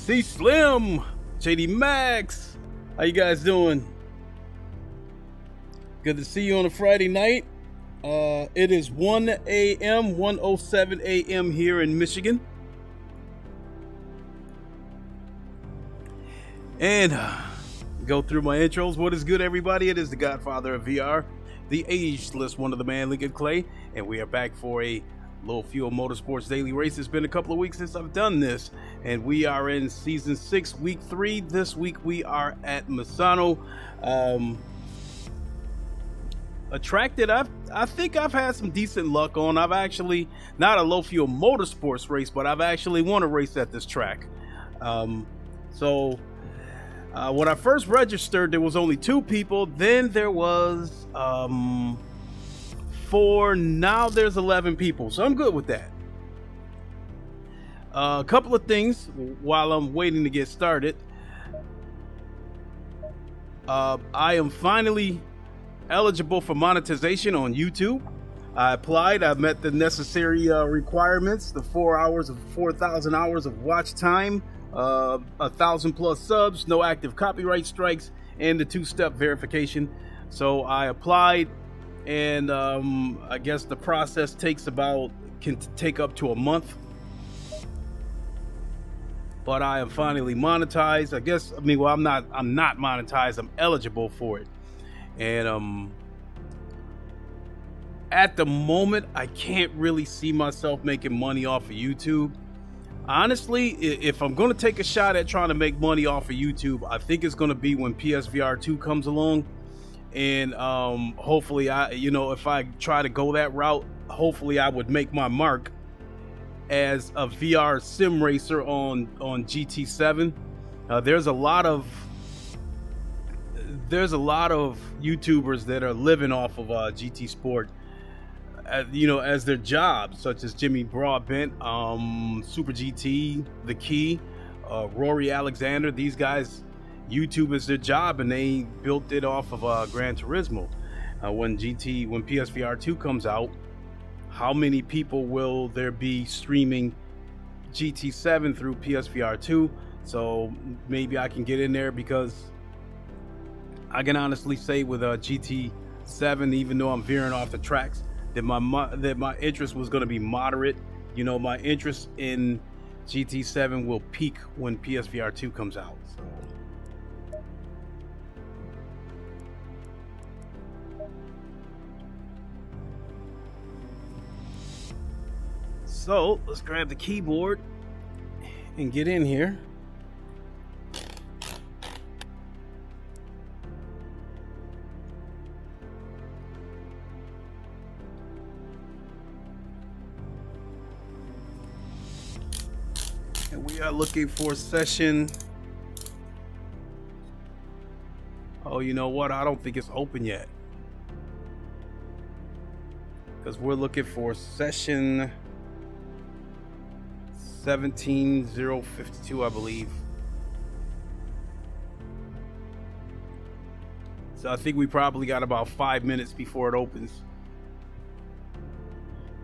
C Slim, JD Max, how you guys doing? Good to see you on a Friday night. It is 1 a.m., 1:07 a.m. here in Michigan. And go through my intros. What is good, everybody? It is the Godfather of VR, the ageless one of the man, Lincoln Clay, and we are back for a little Fuel Motorsports daily race. It's been a couple of weeks since I've done this, and we are in season 6, week 3. This week we are at Misano, a track that I think I've had some decent luck on. I've actually, not a low fuel motorsports race, but I've actually won a race at this track. When I first registered, there was only 2 people. Then there was 4. Now there's 11 people, so I'm good with that. A couple of things while I'm waiting to get started. I am finally eligible for monetization on YouTube. I applied. I met the necessary requirements: the 4,000 hours of watch time, 1,000+ subs, no active copyright strikes, and the 2-step verification. So I applied, and I guess the process can take up to a month. But I am finally monetized. I'm not monetized. I'm eligible for it. And at the moment, I can't really see myself making money off of YouTube. Honestly, if I'm going to take a shot at trying to make money off of YouTube, I think it's going to be when PSVR 2 comes along. And hopefully, if I try to go that route, hopefully I would make my mark as a VR sim racer on GT7. There's a lot of YouTubers that are living off of GT Sport, as their jobs, such as Jimmy Broadbent, Super GT, The Key, Rory Alexander. These guys, YouTube is their job, and they built it off of Gran Turismo. When PSVR 2 comes out, how many people will there be streaming GT7 through PSVR 2? So maybe I can get in there, because I can honestly say with GT7, even though I'm veering off the tracks, that my interest was going to be moderate. My interest in GT7 will peak when PSVR 2 comes out. So let's grab the keyboard and get in here. And we are looking for session. Oh, you know what? I don't think it's open yet, because we're looking for session 17052, I believe. So I think we probably got about 5 minutes before it opens.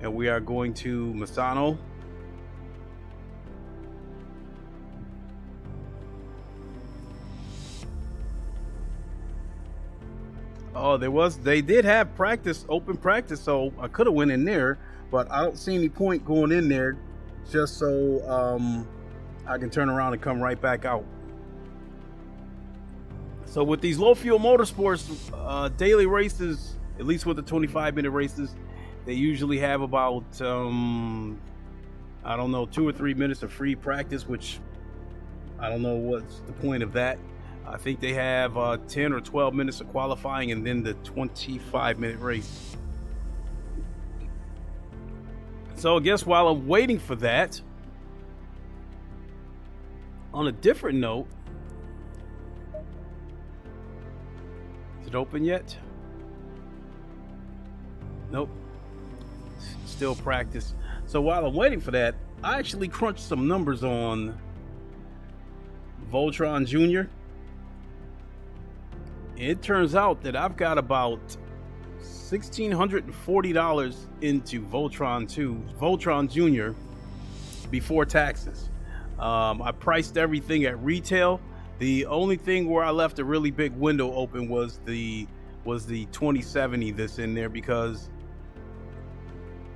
And we are going to Misano. Oh, they did have open practice, so I could have went in there, but I don't see any point going in there just so I can turn around and come right back out. So with these low fuel motorsports daily races, at least with the 25-minute races, they usually have about 2 or 3 minutes of free practice, which I don't know what's the point of that. I think they have 10 or 12 minutes of qualifying, and then the 25-minute race. So I guess while I'm waiting for that, on a different note, is it open yet? Nope. Still practice. So while I'm waiting for that, I actually crunched some numbers on Voltron Jr. It turns out that I've got about $1,640 into Voltron Jr. before taxes. I priced everything at retail. The only thing where I left a really big window open was the 2070 that's in there, because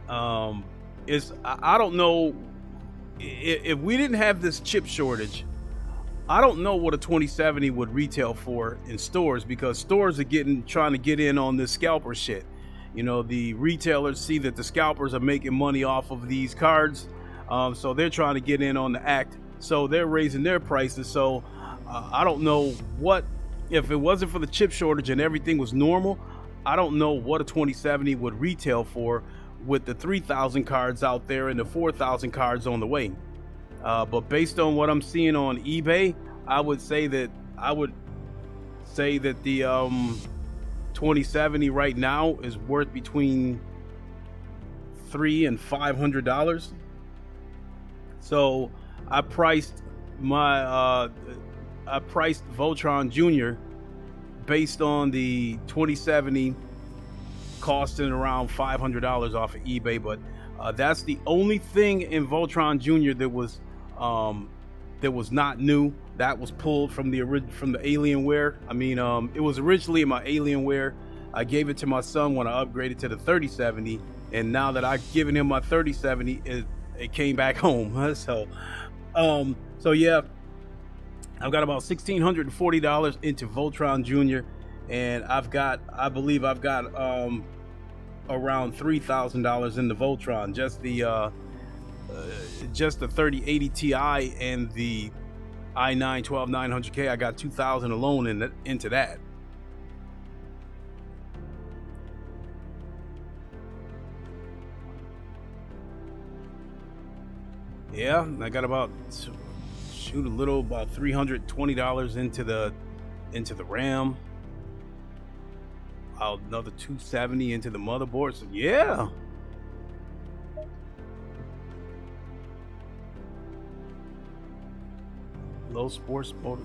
I don't know if we didn't have this chip shortage. I don't know what a 2070 would retail for in stores, because stores are trying to get in on this scalper shit. You know, the retailers see that the scalpers are making money off of these cards, so they're trying to get in on the act. So they're raising their prices. So I don't know what, if it wasn't for the chip shortage and everything was normal, I don't know what a 2070 would retail for with the 3,000 cards out there and the 4,000 cards on the way. But based on what I'm seeing on eBay, I would say that the 2070 right now is worth between $300 and $500. So I priced Voltron Jr. based on the 2070 costing around $500 off of eBay. But that's the only thing in Voltron Jr. that was not new. That was pulled from the Alienware. I mean, it was originally in my Alienware. I gave it to my son when I upgraded to the 3070, and now that I've given him my 3070, it came back home. So yeah, I've got about $1,640 into Voltron Jr., and I believe I've got around $3,000 in the Voltron, just the 3080 Ti and the i9 12900K. I got $2,000 alone into that. Yeah, I got about $320 into the RAM. Another $270 into the motherboard. So yeah. Low sports motor.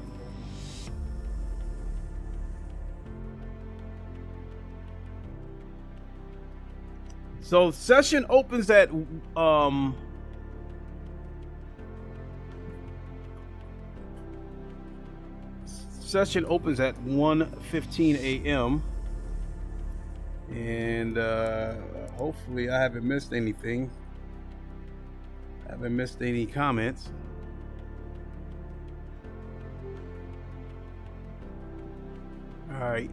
So session opens at session opens at 1:15 a.m. and hopefully I haven't missed anything. I haven't missed any comments. All right.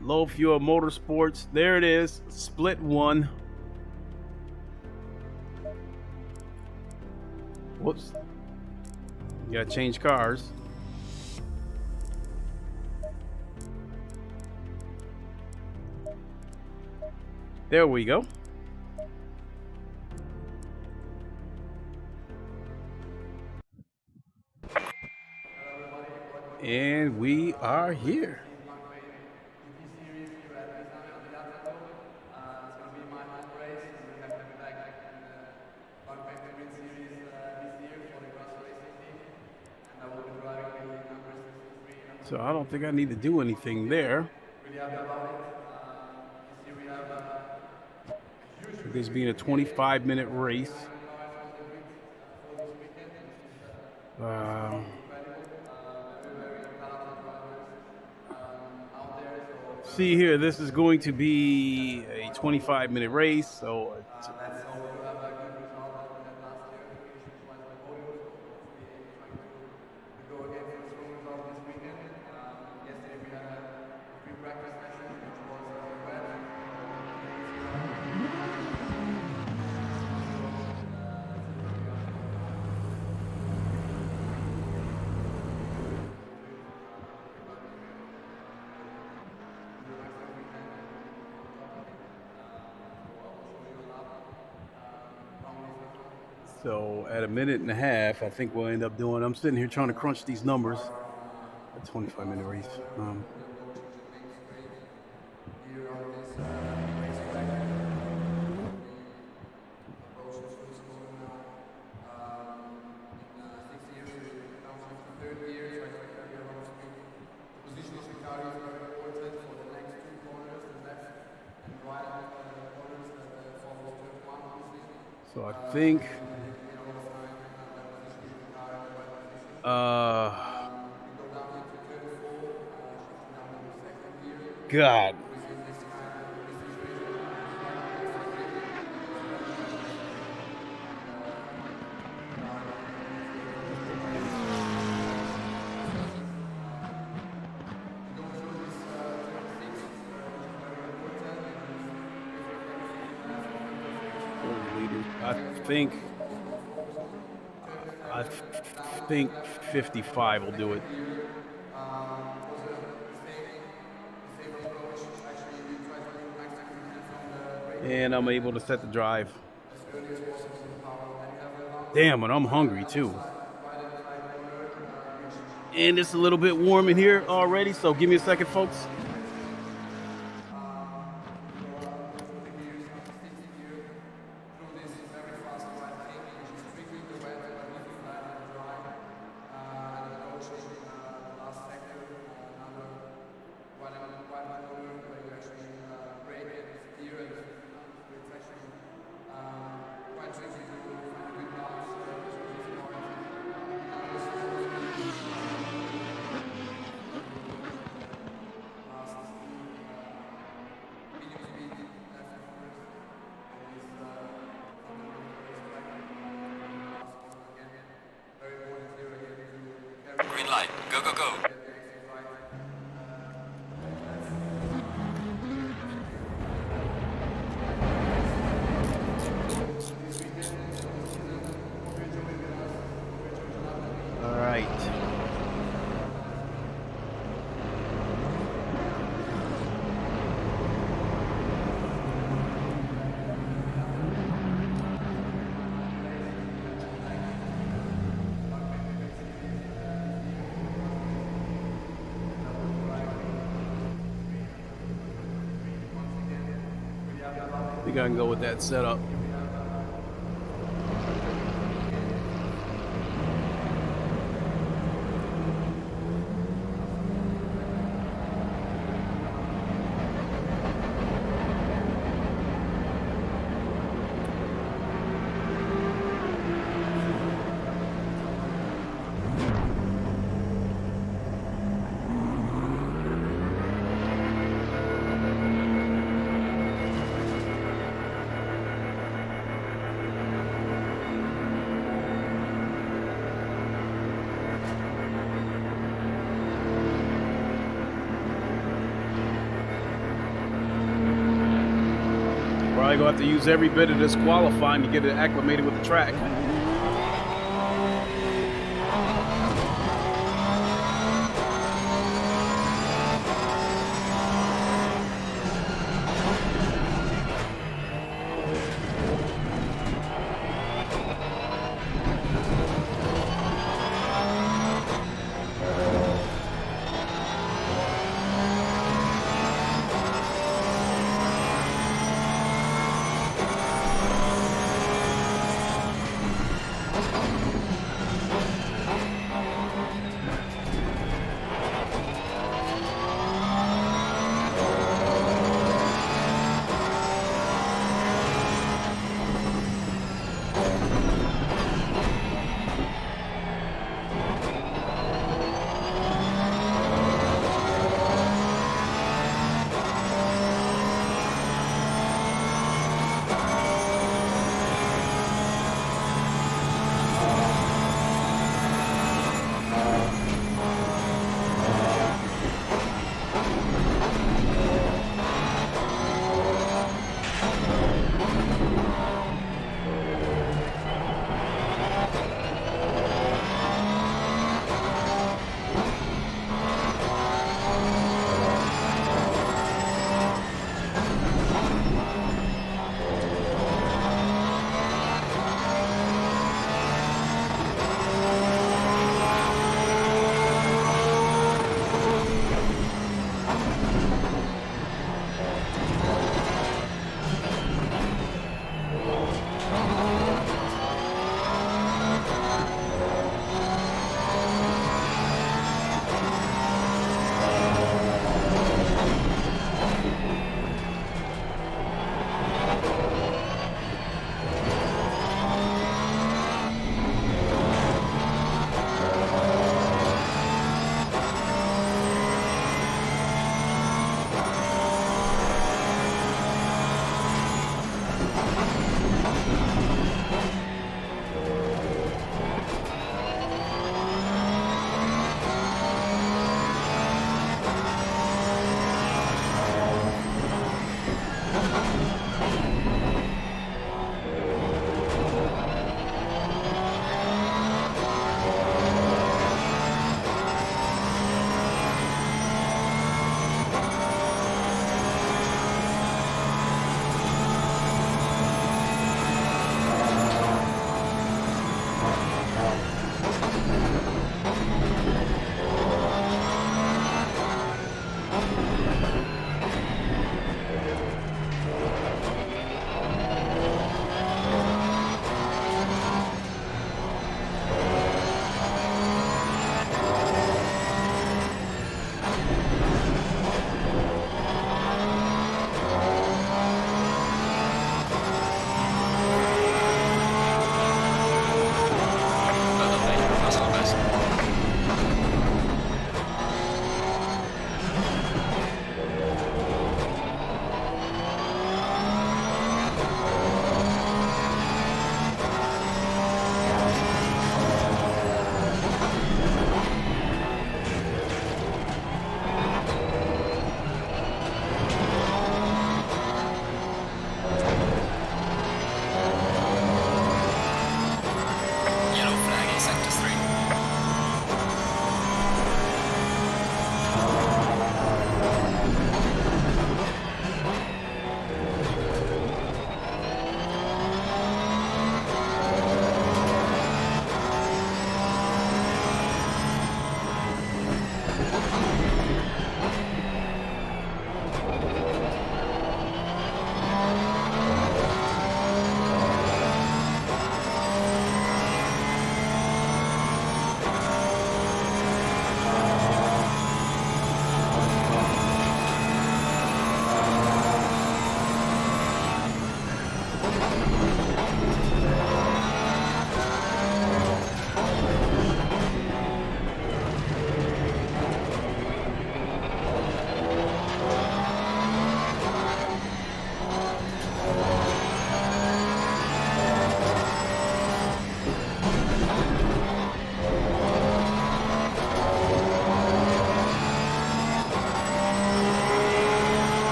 Low Fuel Motorsports. There it is. Split one. Whoops. You gotta change cars. There we go. And we are here. So I don't think I need to do anything there. This being a 25-minute race. See here, this is going to be a 25-minute race, so at a minute and a half, I think we'll end up doing. I'm sitting here trying to crunch these numbers. A 25-minute race. So I think God. I think 55 will do it. And I'm able to set the drive. Damn, and I'm hungry too. And it's a little bit warm in here already, so give me a second, folks. Green light. Go, go, go. All right. I think I can go with that setup. Probably gonna have to use every bit of this qualifying to get it acclimated with the track.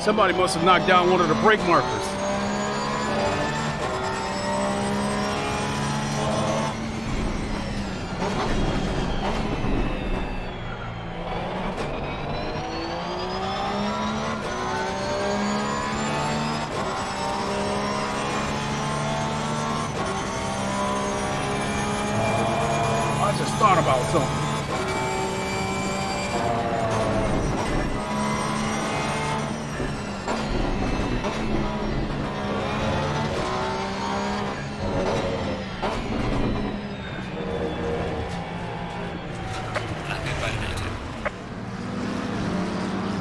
Somebody must have knocked down one of the brake markers. I just thought about something.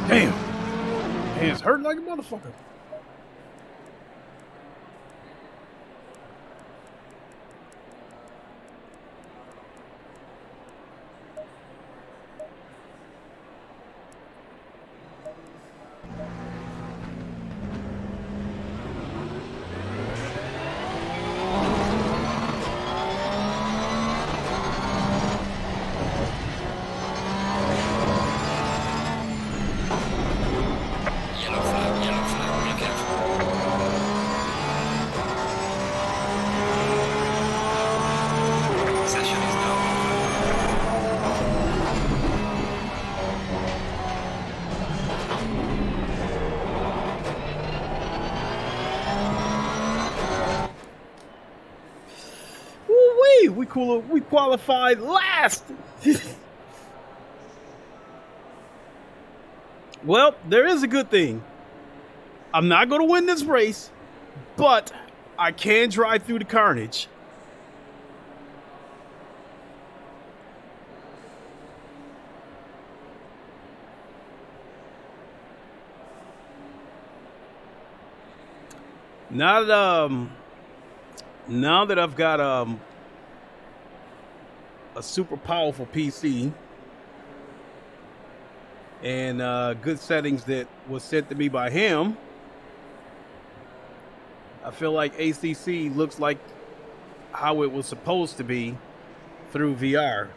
Damn. Hands hurt like a motherfucker. Yellow flag, be careful. Session is now Woo-wee, we qualified last. Well, there is a good thing. I'm not going to win this race, but I can drive through the carnage. Now that I've got a super powerful PC and good settings that was sent to me by him, I feel like ACC looks like how it was supposed to be through VR.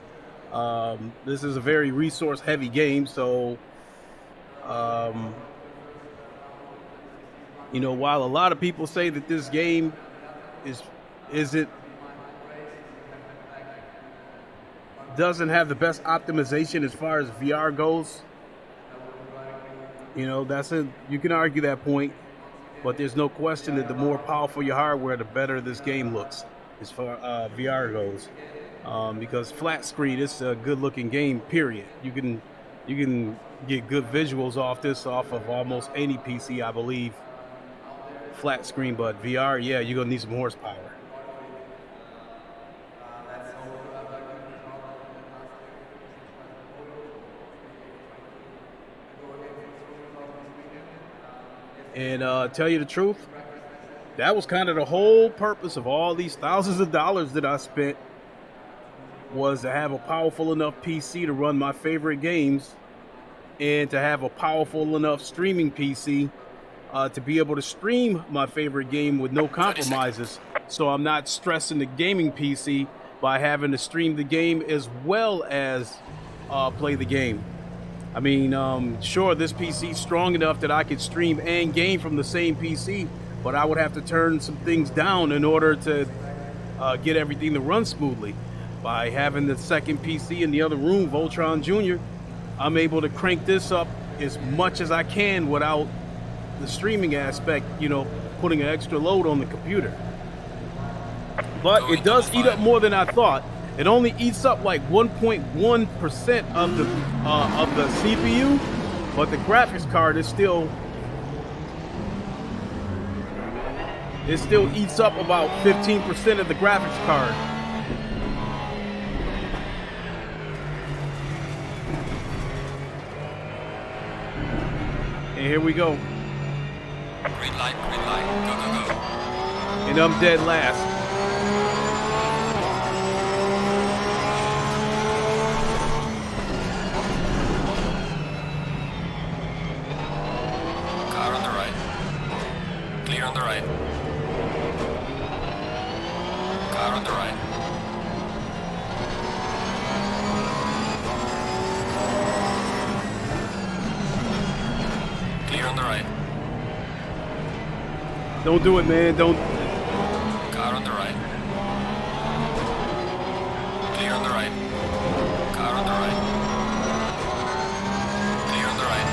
This is a very resource heavy game, so you know, while a lot of people say that this game doesn't have the best optimization as far as VR goes, you know, you can argue that point, but there's no question that the more powerful your hardware, the better this game looks as far VR goes. Because flat screen, it's a good looking game, period. You can get good visuals off of almost any PC, I believe, flat screen, but VR, yeah, you're gonna need some horsepower. And tell you the truth, that was kind of the whole purpose of all these thousands of dollars that I spent, was to have a powerful enough PC to run my favorite games and to have a powerful enough streaming PC to be able to stream my favorite game with no compromises. So I'm not stressing the gaming PC by having to stream the game as well as play the game. I mean, sure, this PC is strong enough that I could stream and game from the same PC, but I would have to turn some things down in order to get everything to run smoothly. By having the second PC in the other room, Voltron Jr., I'm able to crank this up as much as I can without the streaming aspect, you know, putting an extra load on the computer. But it does eat up more than I thought. It only eats up like 1.1% of the CPU, but the graphics card is still eats up about 15% of the graphics card. And here we go. green light, go, go, go. And I'm dead last. Car on the right. Clear on the right. Car on the right. Clear on the right. Don't do it, man. Don't. Car on the right. Clear on the right. Car on the right. Clear on the right.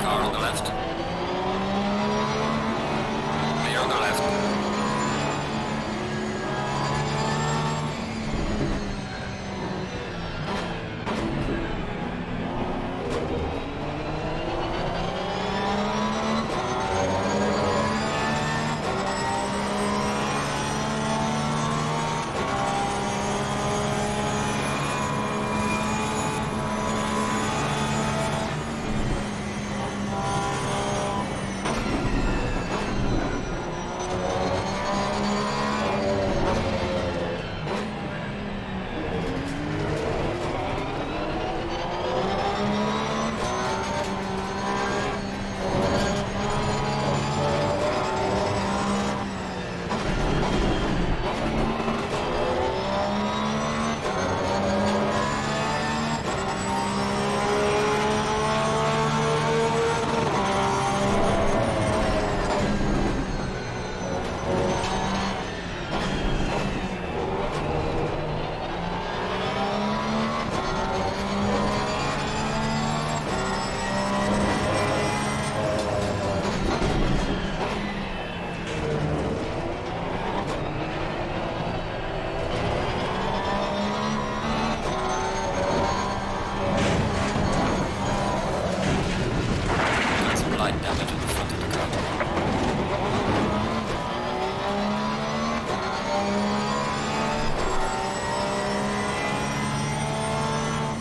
Car on the left. Clear on the left.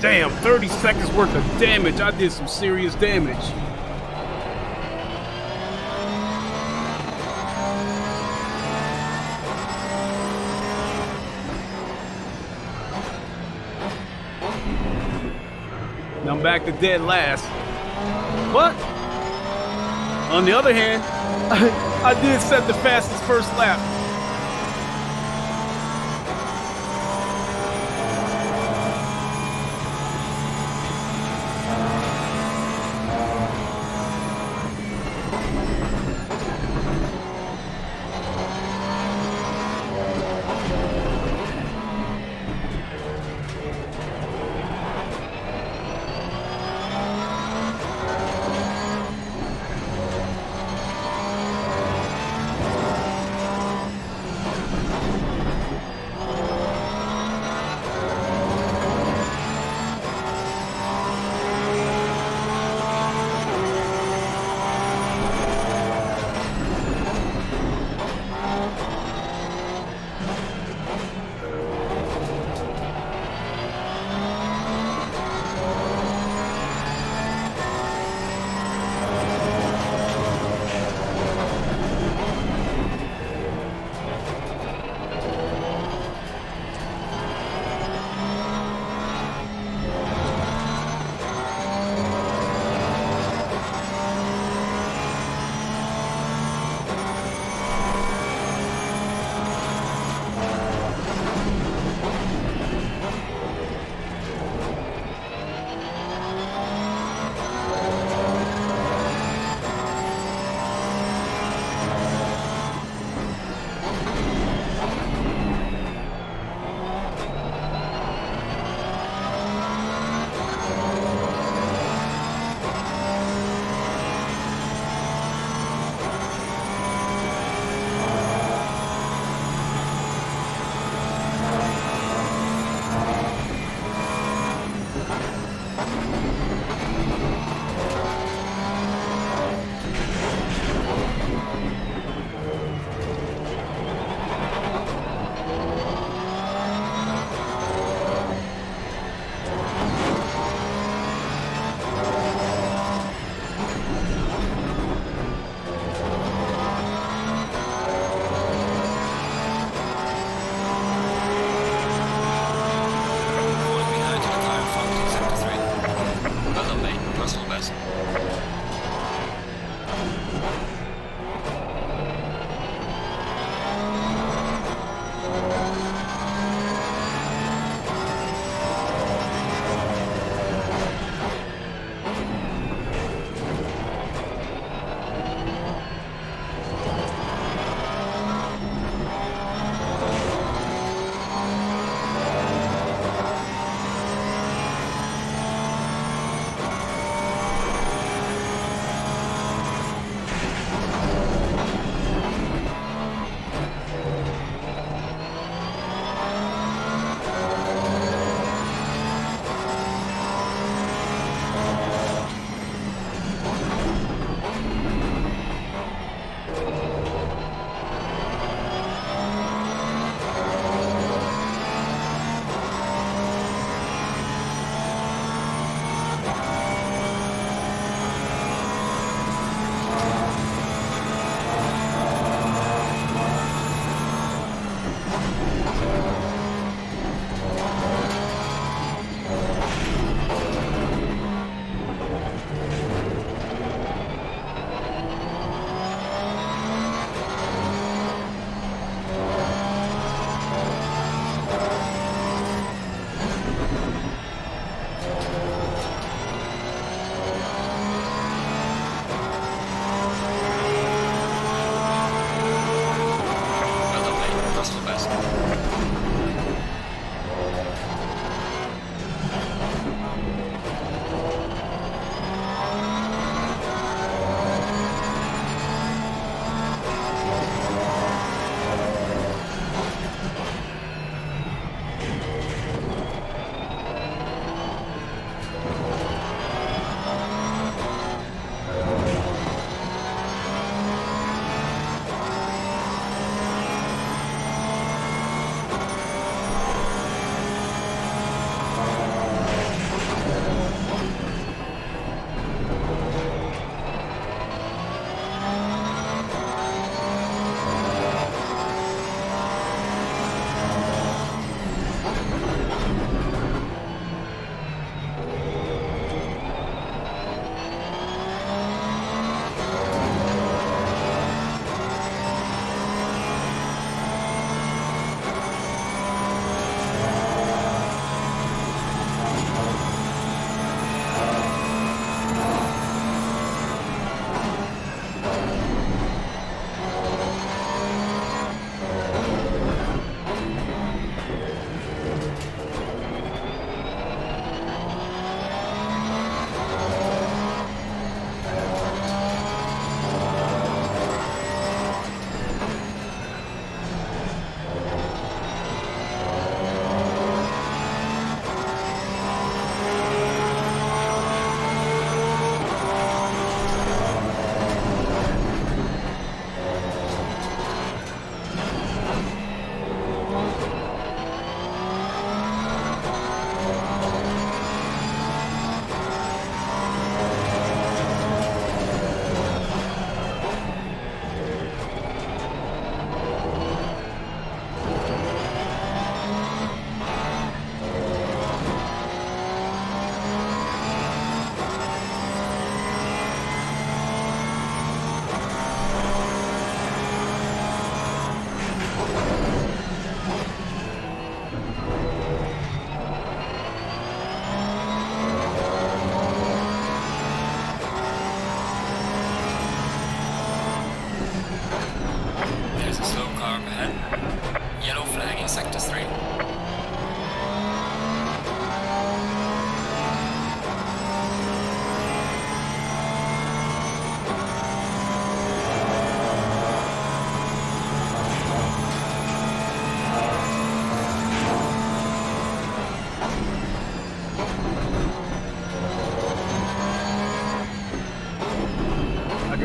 Damn, 30 seconds worth of damage. I did some serious damage. Now I'm back to dead last. But on the other hand, I did set the fastest first lap.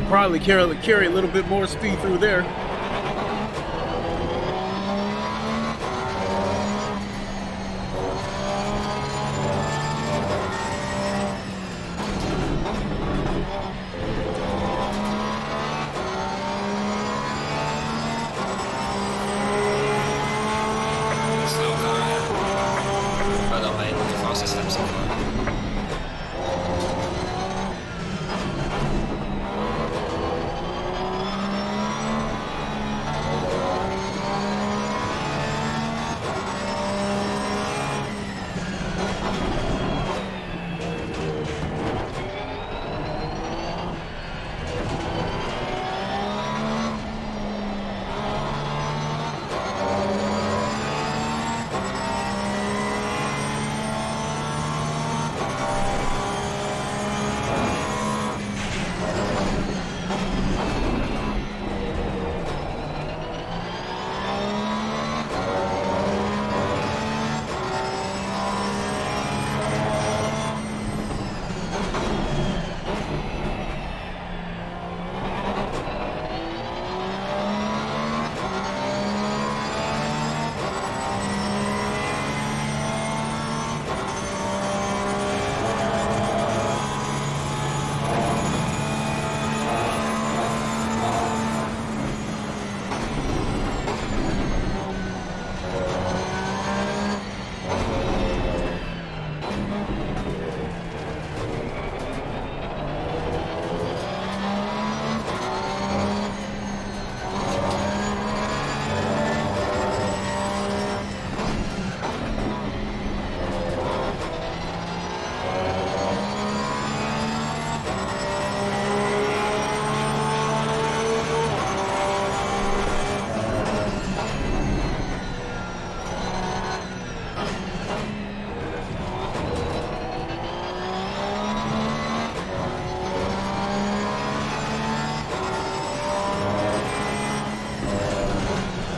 probably carry a little bit more speed through there. Slow car, yeah. But I made the fastest lap so far.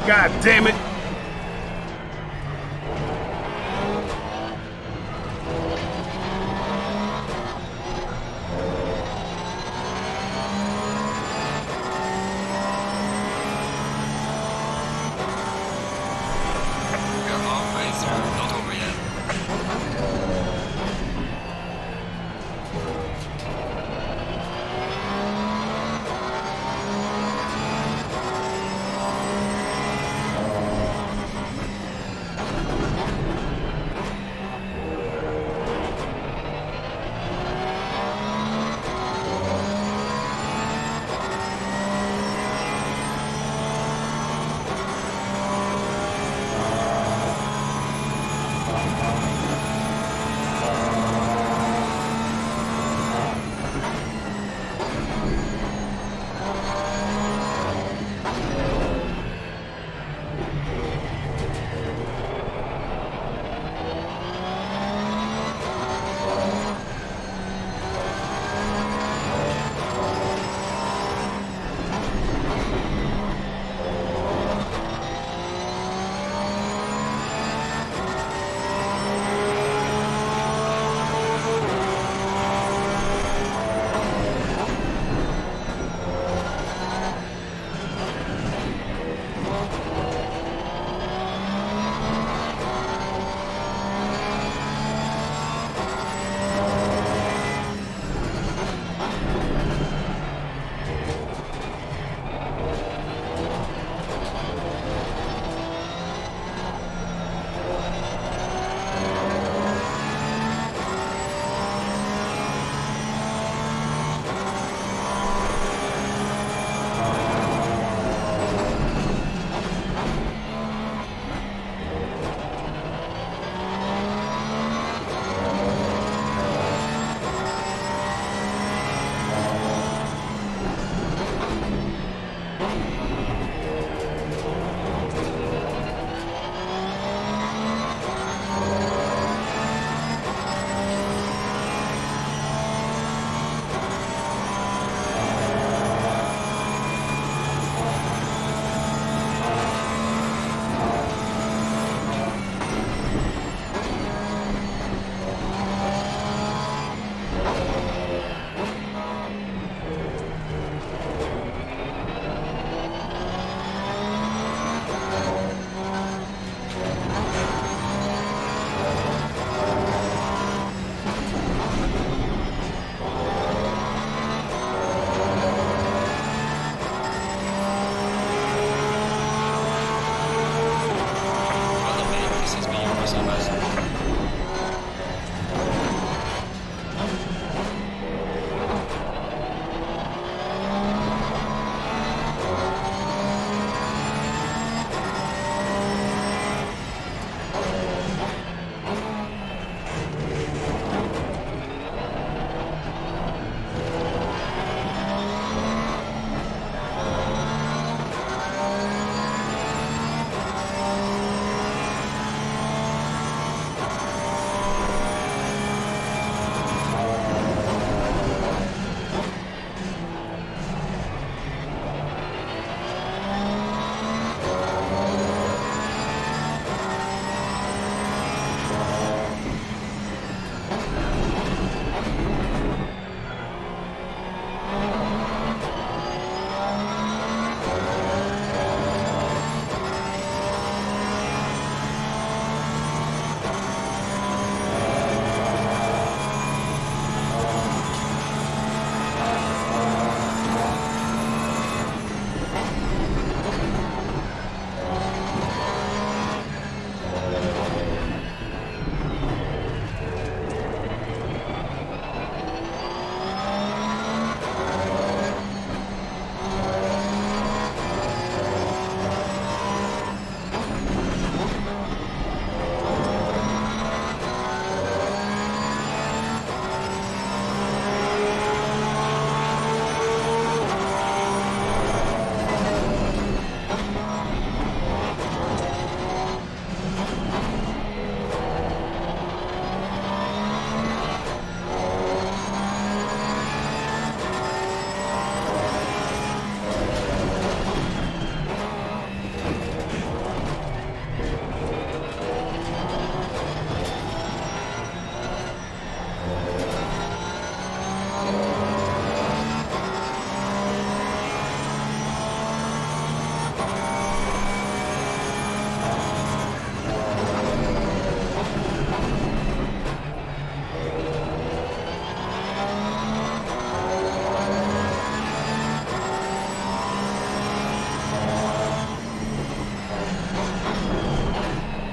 God damn it. We're halfway through, not over yet.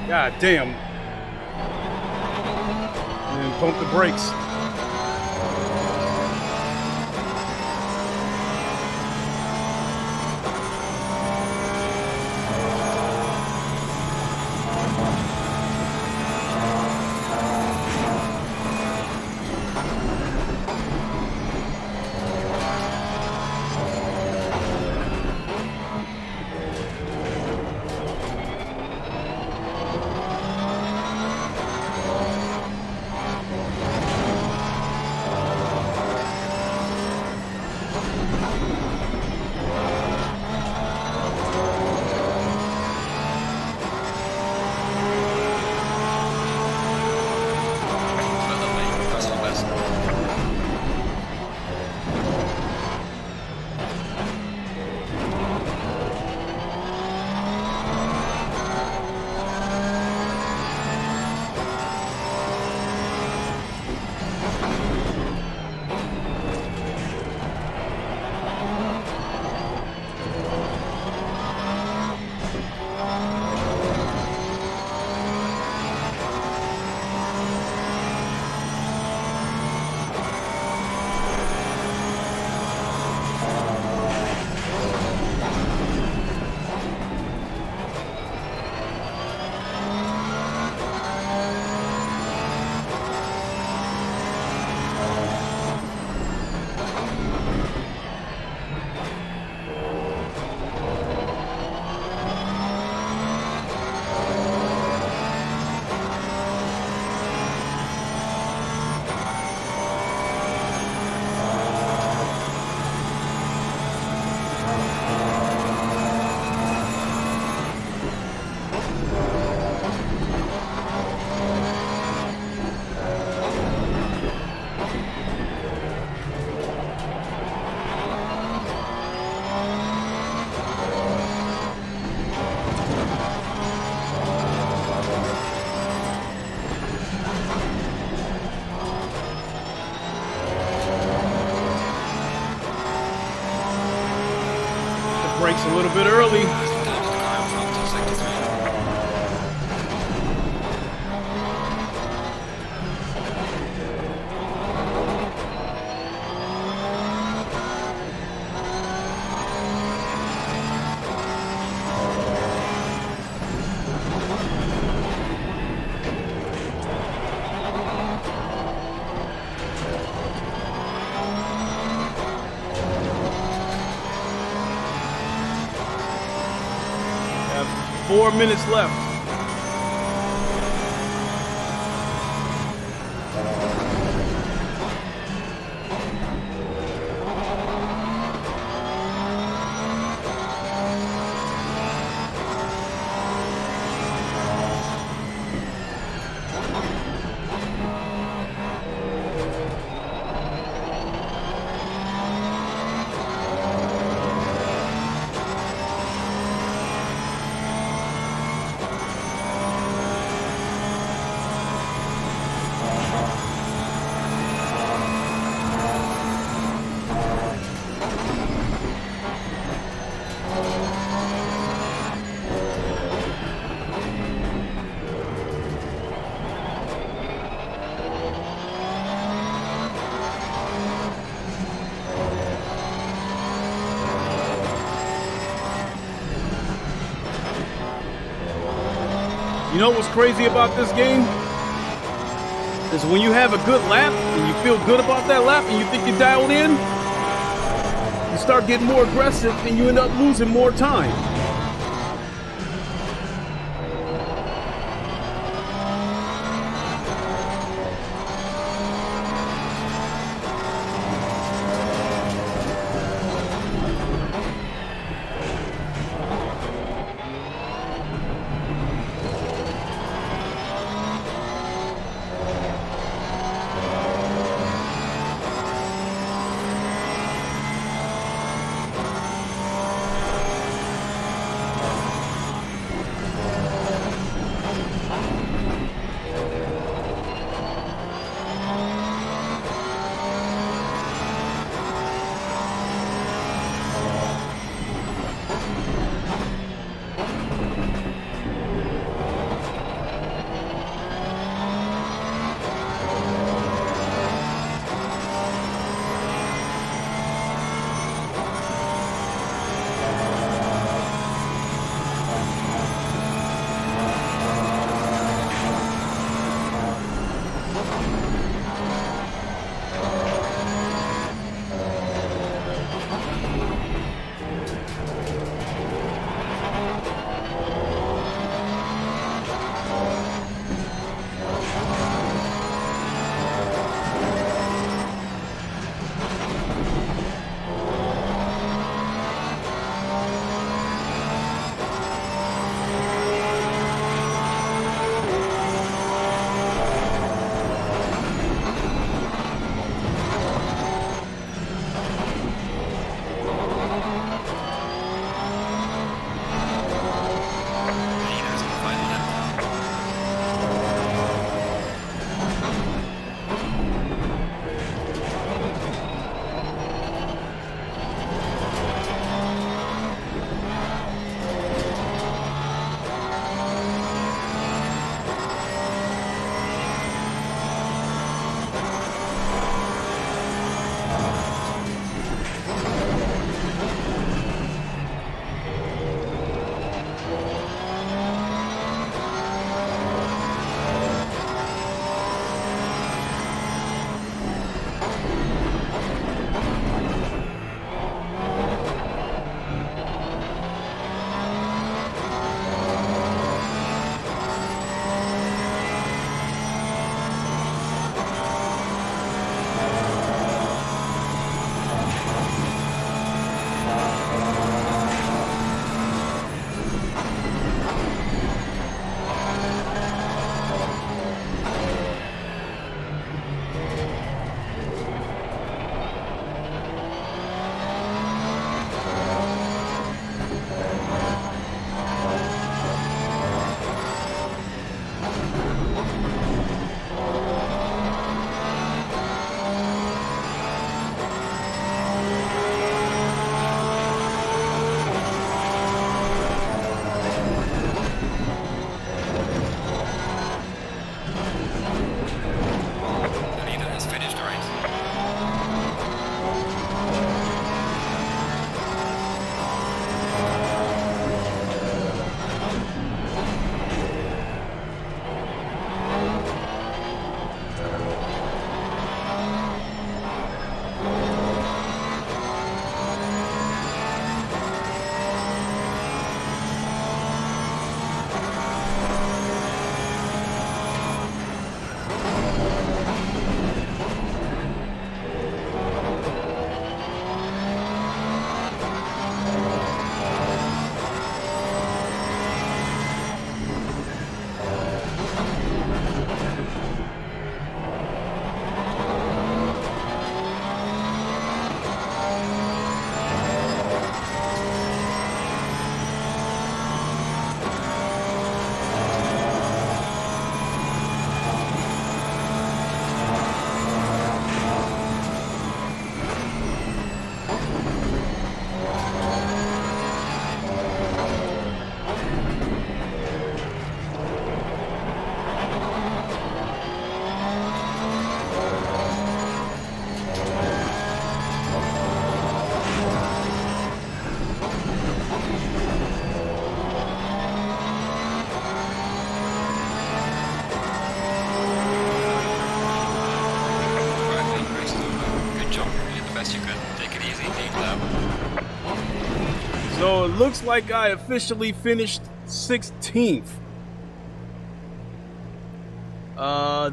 God damn. And pump the brakes. Brakes a little bit early. Have 4 minutes left. You know what's crazy about this game? Is when you have a good lap and you feel good about that lap and you think you're dialed in, you start getting more aggressive and you end up losing more time. So it looks like I officially finished 16th.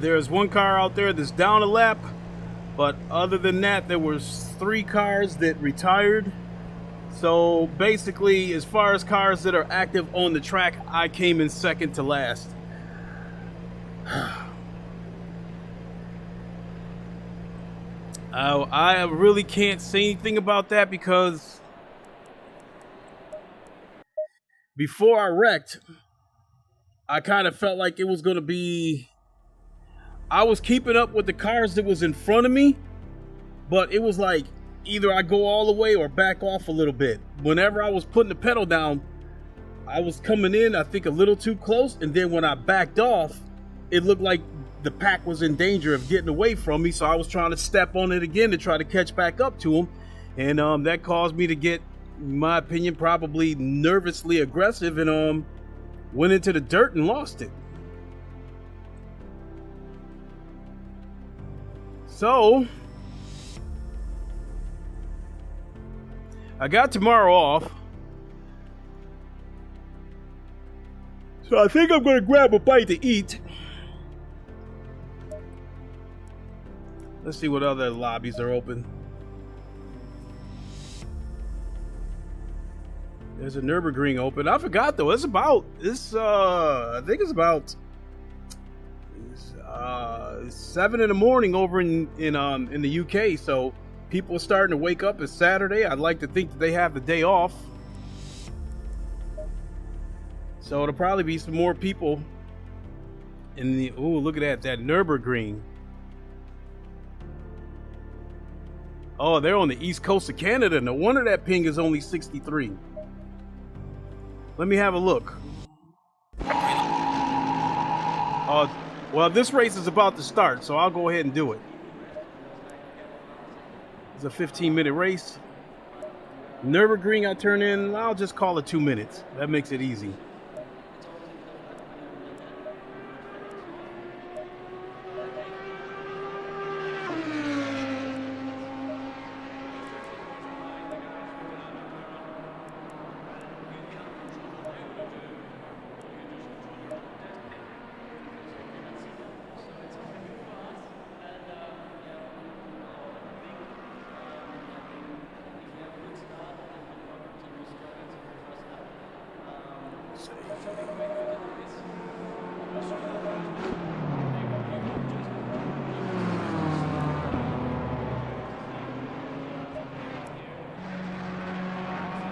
There's one car out there that's down a lap, but other than that, there was 3 cars that retired. So basically, as far as cars that are active on the track, I came in second to last. I really can't say anything about that because before I wrecked, I kind of felt like it was going to be... I was keeping up with the cars that was in front of me, but it was like either I go all the way or back off a little bit. Whenever I was putting the pedal down, I was coming in, I think, a little too close, and then when I backed off, it looked like the pack was in danger of getting away from me, so I was trying to step on it again to try to catch back up to them, and that caused me to get, in my opinion, probably nervously aggressive, and went into the dirt and lost it. So I got tomorrow off, so I think I'm going to grab a bite to eat. Let's see what other lobbies are open. There's a Nürburgring open. I forgot though. It's about this. I think it's about 7 in the morning over in the UK. So people are starting to wake up. It's Saturday. I'd like to think that they have the day off. So it'll probably be some more people in the. Oh, look at that Nürburgring. Oh, they're on the east coast of Canada. No wonder that ping is only 63. Let me have a look. Well, this race is about to start, so I'll go ahead and do it. It's a 15-minute race. Nürburgring I turn in, I'll just call it 2 minutes. That makes it easy.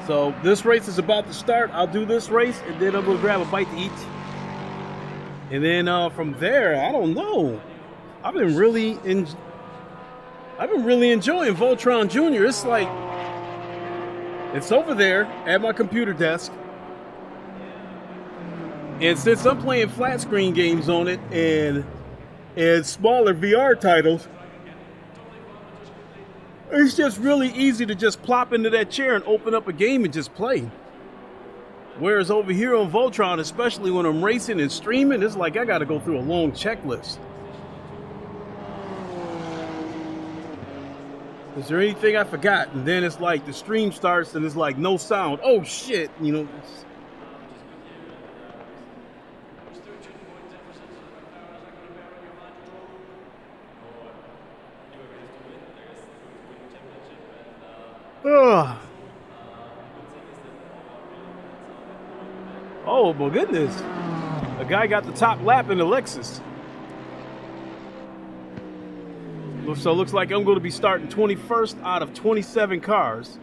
So this race is about to start. I'll do this race and then I'm gonna grab a bite to eat. And then from there, I don't know. I've been really enjoying Voltron Jr. It's like, it's over there at my computer desk. And since I'm playing flat screen games on it and smaller VR titles, it's just really easy to just plop into that chair and open up a game and just play. Whereas over here on Voltron, especially when I'm racing and streaming, it's like I gotta go through a long checklist. Is there anything I forgot? And then it's like the stream starts and it's like no sound. Oh shit, you know. Oh my goodness. A guy got the top lap in the Lexus. So it looks like I'm going to be starting 21st out of 27 cars.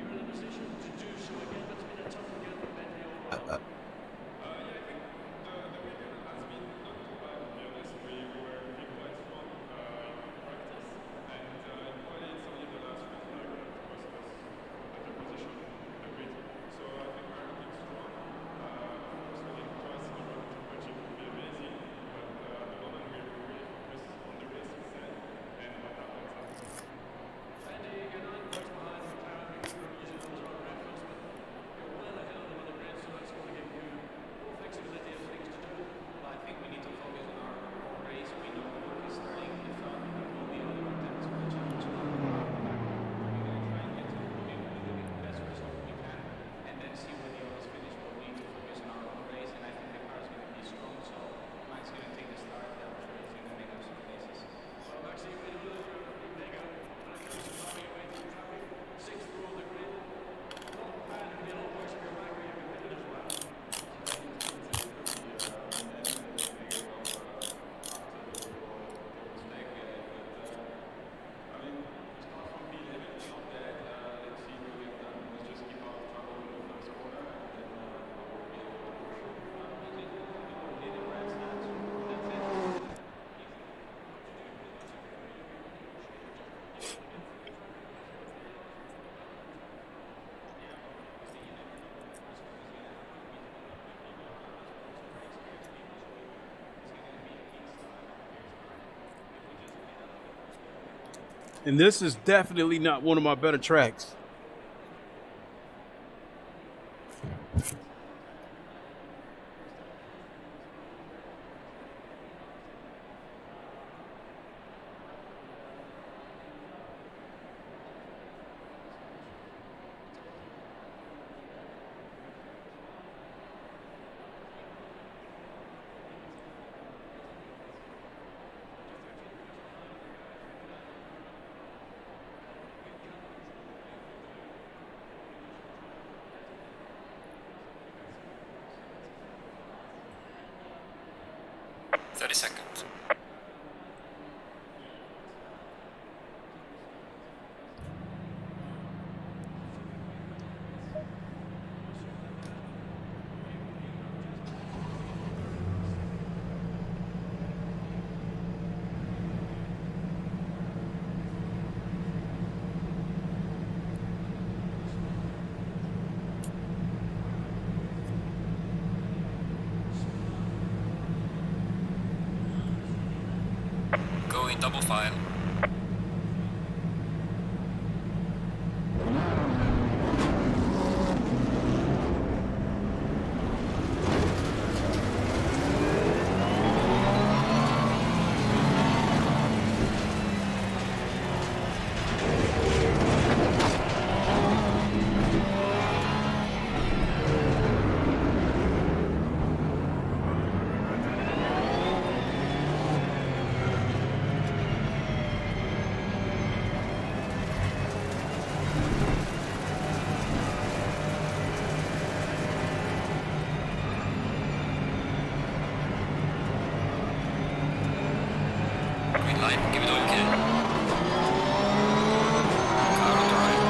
And this is definitely not one of my better tracks. Seconds. Going double file. Give it all you can. Car on the right.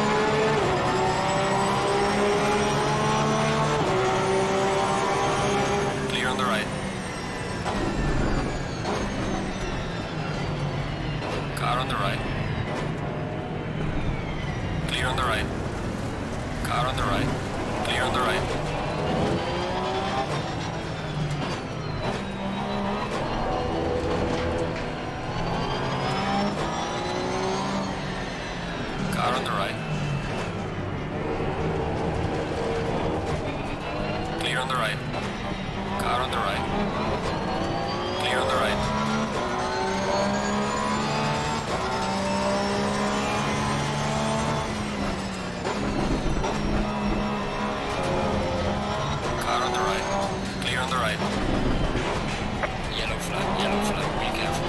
Clear on the right. Car on the right. Clear on the right. Car on the right. Clear on the right. Car on the right. Clear on the right. Car on the right. Clear on the right. Car on the right. Clear on the right. Yellow flag, be careful.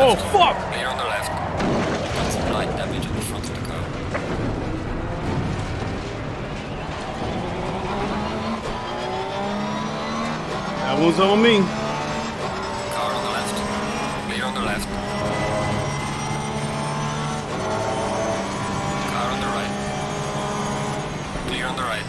Oh, fuck! Clear on the left. Got some light damage on the front of the car. That one's on me. Car on the left. Clear on the left. Car on the right. Clear on the right.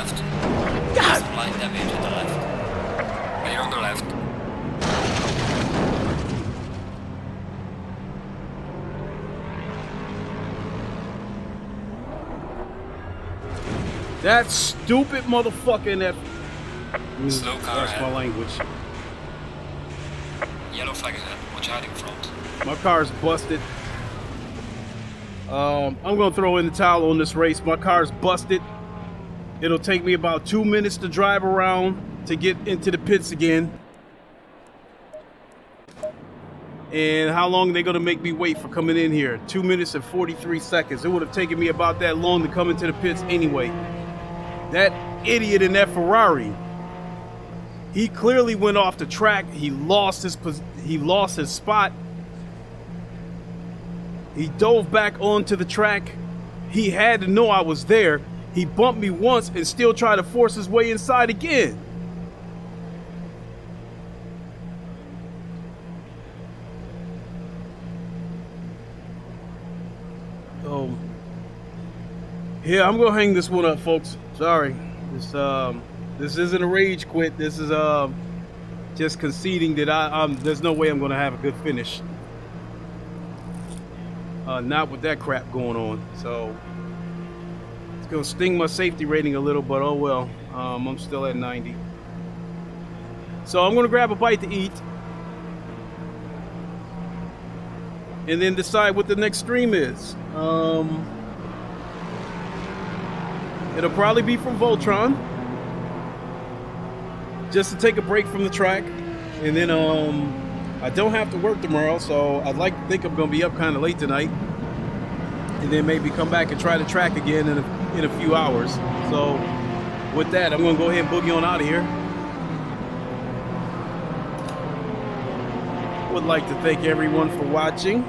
left. God! Some light damage on the left. Clear on the left. That stupid motherfucker in that. Slow car That's my ahead. language. Yellow flag ahead. Watch out in front. My car's busted. I'm gonna throw in the towel on this race. My car's busted. It'll take me about 2 minutes to drive around to get into the pits again. And how long are they gonna make me wait for coming in here? 2 minutes and 43 seconds. It would have taken me about that long to come into the pits anyway. That idiot in that Ferrari, he clearly went off the track. He lost his spot. He dove back onto the track. He had to know I was there. He bumped me once and still tried to force his way inside again. Yeah, I'm gonna hang this one up, folks. Sorry. This isn't a rage quit. This is just conceding that there's no way I'm gonna have a good finish. Not with that crap going on. So it's gonna sting my safety rating a little, but oh well. I'm still at 90. So I'm gonna grab a bite to eat and then decide what the next stream is. It'll probably be from Voltron, just to take a break from the track. And then I don't have to work tomorrow, so I'd like to think I'm gonna be up kind of late tonight, and then maybe come back and try the track again in a few hours. So with that, I'm gonna go ahead and boogie on out of here. Would like to thank everyone for watching.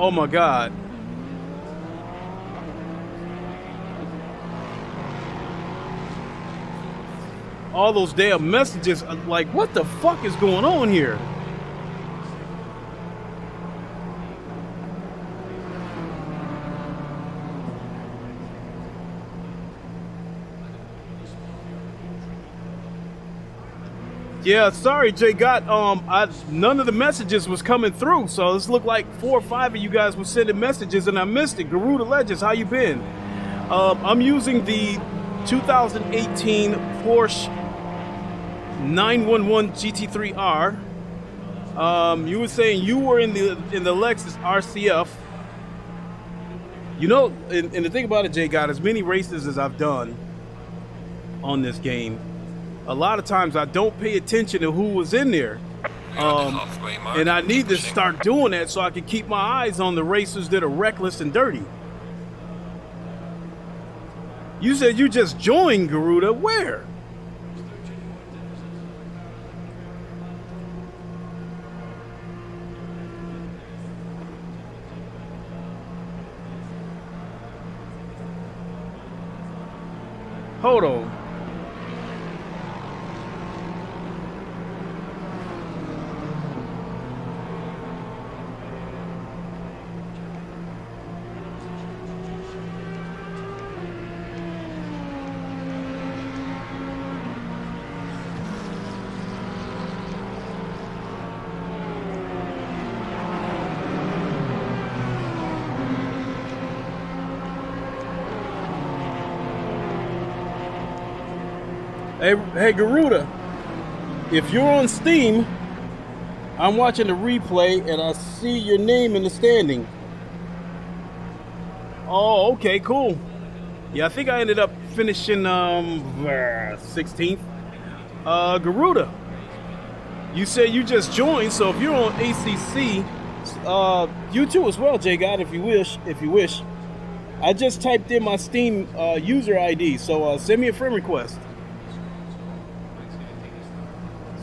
Oh my God. All those damn messages, like, what the fuck is going on here? Yeah, sorry, Jay Gott. None of the messages was coming through, so this looked like 4 or 5 of you guys were sending messages, and I missed it. Garuda Legends, how you been? I'm using the 2018 Porsche 911 GT3R. You were saying you were in the Lexus RCF. You know, and the thing about it, Jay Gott, as many races as I've done on this game, a lot of times I don't pay attention to who was in there. And I need to start doing that so I can keep my eyes on the racers that are reckless and dirty. You said you just joined, Garuda. Where? Hold on. Hey, Garuda, if you're on Steam, I'm watching the replay and I see your name in the standing. Oh, okay, cool. Yeah, I think I ended up finishing 16th. Garuda, you said you just joined, so if you're on ACC, you too as well, Jay God, if you wish. I just typed in my Steam user ID, so send me a friend request.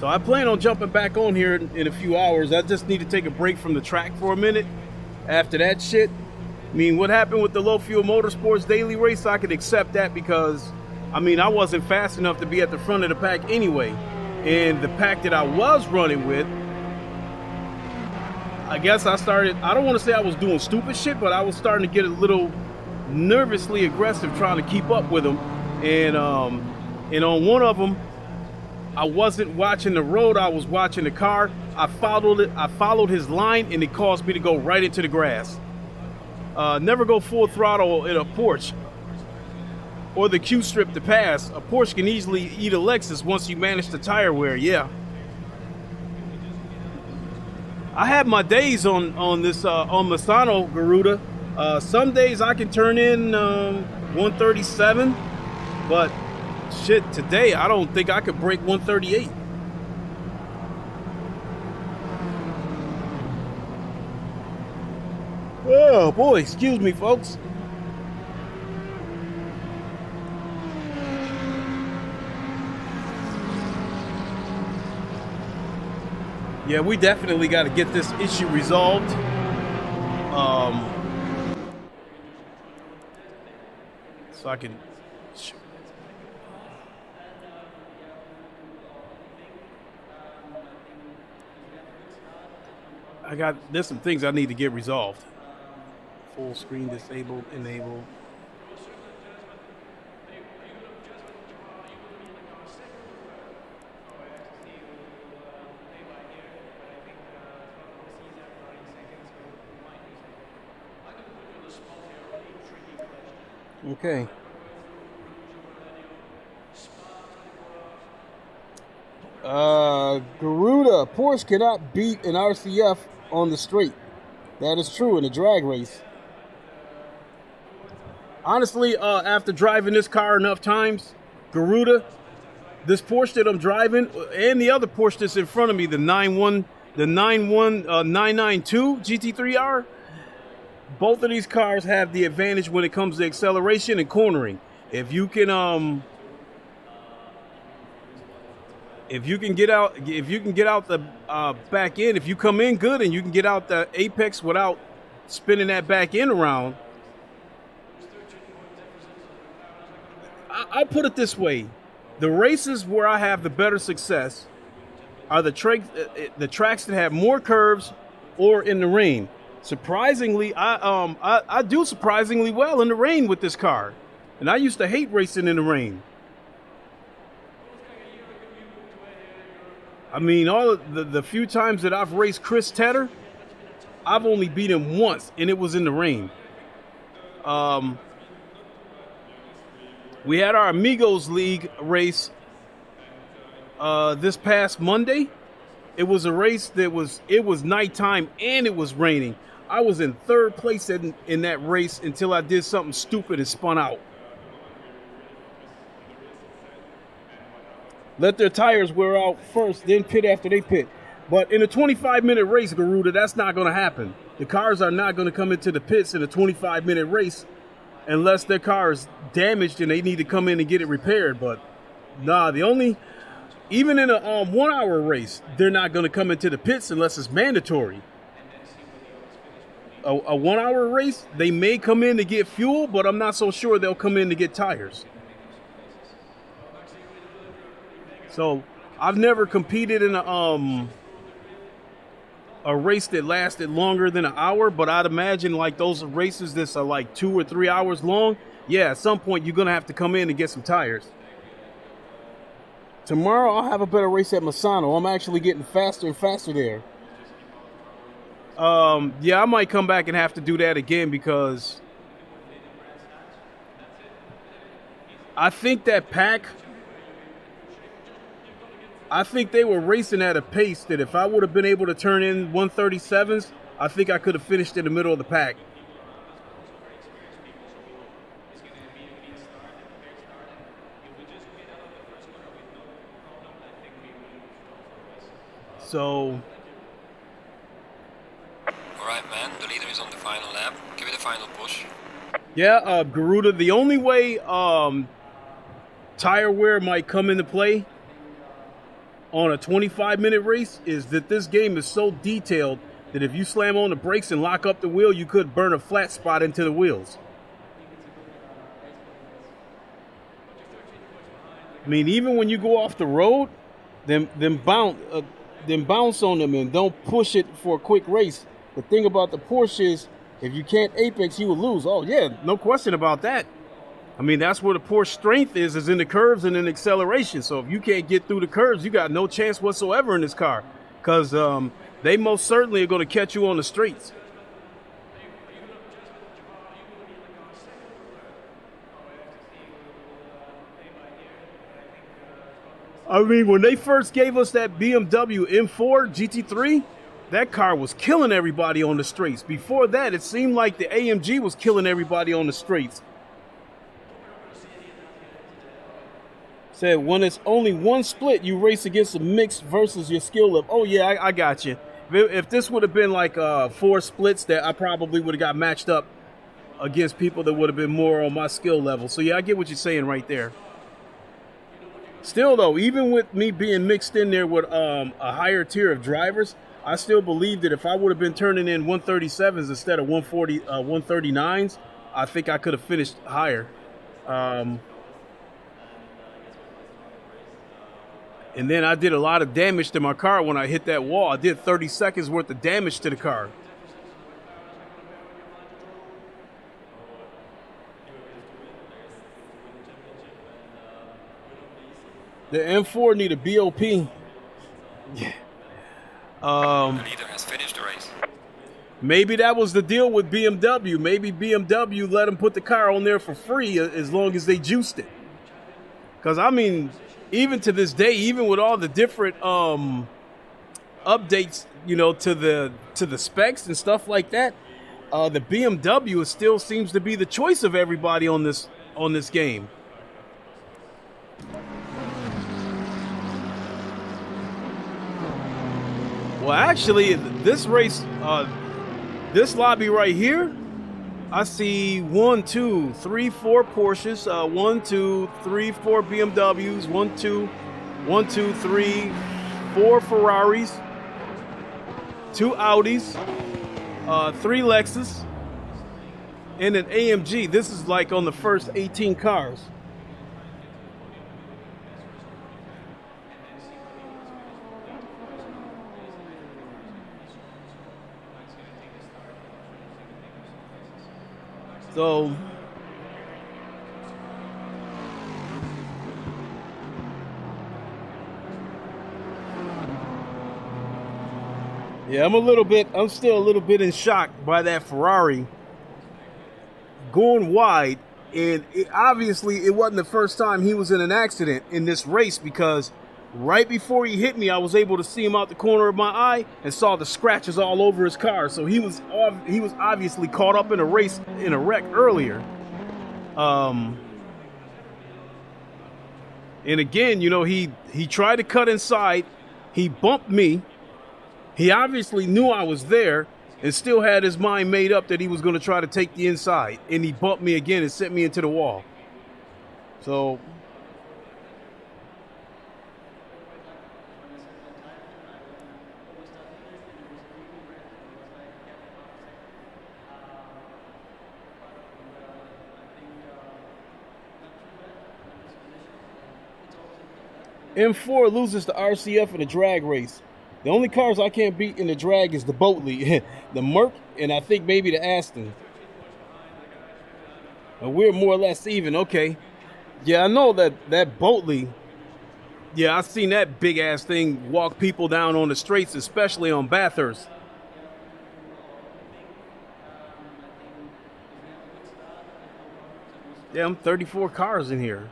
So I plan on jumping back on here in a few hours. I just need to take a break from the track for a minute after that shit. I mean, what happened with the low fuel motorsports daily race, I could accept that because, I mean, I wasn't fast enough to be at the front of the pack anyway. And the pack that I was running with, I guess I started, I don't want to say I was doing stupid shit, but I was starting to get a little nervously aggressive trying to keep up with them. And on one of them, I wasn't watching the road, I was watching the car. I followed his line, and it caused me to go right into the grass. Never go full throttle in a Porsche or the Q-strip to pass. A Porsche can easily eat a Lexus once you manage the tire wear, yeah. I have my days on this on Misano Garuda. Some days I can turn in 137, but shit, today I don't think I could break 138. Oh boy, excuse me, folks. Yeah, we definitely got to get this issue resolved. So I can. There's some things I need to get resolved. Full screen disabled, enabled. Okay. Garuda, Porsche cannot beat an RCF on the straight. That is true in a drag race. Honestly, after driving this car enough times, Garuda, this Porsche that I'm driving, and the other Porsche that's in front of me, the 992 GT3R, both of these cars have the advantage when it comes to acceleration and cornering. If you can get out the back end, if you come in good and you can get out the apex without spinning that back end around, I'll put it this way: the races where I have the better success are the tracks that have more curves or in the rain. Surprisingly, I do surprisingly well in the rain with this car, and I used to hate racing in the rain. I mean, all of the few times that I've raced Chris Tedder, I've only beat him once, and it was in the rain. We had our Amigos League race this past Monday. It was a race that was nighttime and it was raining. I was in third place in that race until I did something stupid and spun out. Let their tires wear out first, then pit after they pit. But in a 25-minute race, Garuda, that's not going to happen. The cars are not going to come into the pits in a 25-minute race unless their car is damaged and they need to come in and get it repaired. But nah, even in a 1 hour race, they're not going to come into the pits unless it's mandatory. A 1 hour race, they may come in to get fuel, but I'm not so sure they'll come in to get tires. So I've never competed in a race that lasted longer than an hour, but I'd imagine like those races that are like 2 or 3 hours long, yeah, at some point you're going to have to come in and get some tires. Tomorrow I'll have a better race at Misano. I'm actually getting faster and faster there. Yeah, I might come back and have to do that again because I think that pack, I think they were racing at a pace that if I would have been able to turn in 137s, I think I could have finished in the middle of the pack. So, Alright man, the leader is on the final lap. Give it a final push. yeah, Garuda, the only way tire wear might come into play on a 25-minute race is that this game is so detailed that if you slam on the brakes and lock up the wheel, you could burn a flat spot into the wheels. I mean, even when you go off the road, then bounce on them and don't push it for a quick race. The thing about the Porsche is, if you can't apex, you will lose. Oh yeah, no question about that. I mean, that's where the Porsche strength is in the curves and in acceleration. So if you can't get through the curves, you got no chance whatsoever in this car, because they most certainly are going to catch you on the streets. I mean, when they first gave us that BMW M4 GT3, that car was killing everybody on the streets. Before that, it seemed like the AMG was killing everybody on the streets. Said when it's only one split, you race against a mix versus your skill level. Oh yeah, I got you. If this would have been like 4 splits, that I probably would have got matched up against people that would have been more on my skill level. So yeah, I get what you're saying right there. Still though, even with me being mixed in there with a higher tier of drivers, I still believe that if I would have been turning in 137s instead of 139s, I think I could have finished higher. And then I did a lot of damage to my car when I hit that wall. I did 30 seconds worth of damage to the car. The M4 need a BOP. Yeah. The leader has finished the race. Maybe that was the deal with BMW. Maybe BMW let them put the car on there for free as long as they juiced it. Because, I mean, even to this day, even with all the different updates, you know, to the specs and stuff like that, the BMW still seems to be the choice of everybody on this game. Well, actually, this race, this lobby right here, I see 1, 2, 3, 4 Porsches, 1, 2, 3, 4 BMWs, 1, 2, 3, 4 Ferraris, 2 Audis, 3 Lexus, and an AMG. This is like on the first 18 cars. So yeah, I'm still a little bit in shock by that Ferrari going wide. And obviously it wasn't the first time he was in an accident in this race, because right before he hit me, I was able to see him out the corner of my eye and saw the scratches all over his car. So he was obviously caught up in a race, in a wreck earlier. And again, you know, he tried to cut inside. He bumped me. He obviously knew I was there and still had his mind made up that he was going to try to take the inside. And he bumped me again and sent me into the wall. So M4 loses the RCF in a drag race. The only cars I can't beat in the drag is the Boatley, the Merc, and I think maybe the Aston. And we're more or less even. Okay. Yeah, I know that Boatley. Yeah, I've seen that big ass thing walk people down on the streets, especially on Bathurst. Yeah, I'm 34 cars in here.